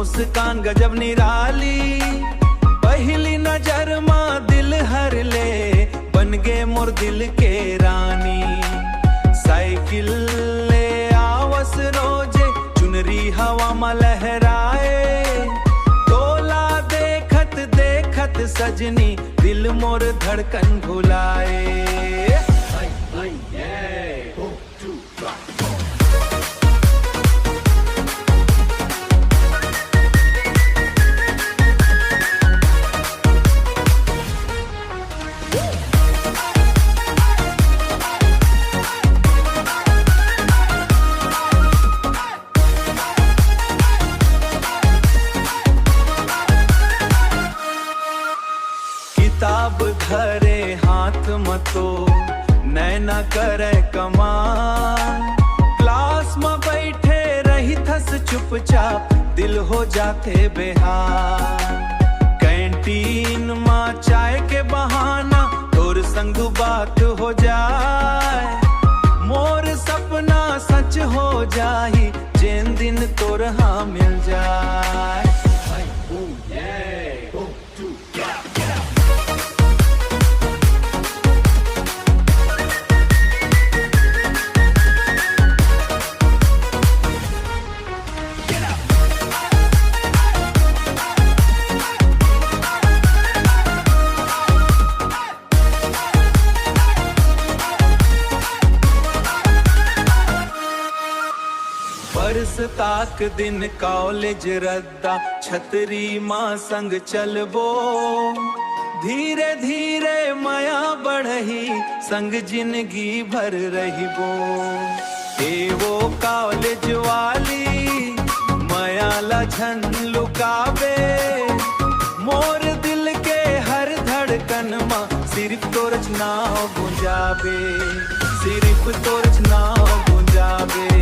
मुस्कान गजब निराली, पहली नजर माँ दिल हर ले, बन गे मोर दिल के रानी। साइकिल ले आवस रोजे, चुनरी हवा में लहराए, तोला देखत देखत सजनी, दिल मोर धड़कन भुलाए। किताब धरे हाथ मतो, नैना करे कमाल, क्लास में बैठे रही थस चुपचाप, दिल हो जाते बेहाल। कैंटीन में चाय के बहाना, तोर संग बात हो जाए, मोर सपना सच हो जाही, जेन दिन तोर हाँ मिल जाए। बरस ताक दिन कॉलेज रद्दा, छतरी माँ संग चलबो, धीरे धीरे माया बढ़ही, संग जिंदगी भर रहिबो। ए वो कॉलेज वाली माया ला झन लुकावे, मोर दिल के हर धड़कन माँ सिर्फ तोरच नाव गुंजावे, सिर्फ तोरच नाव गुंजावे।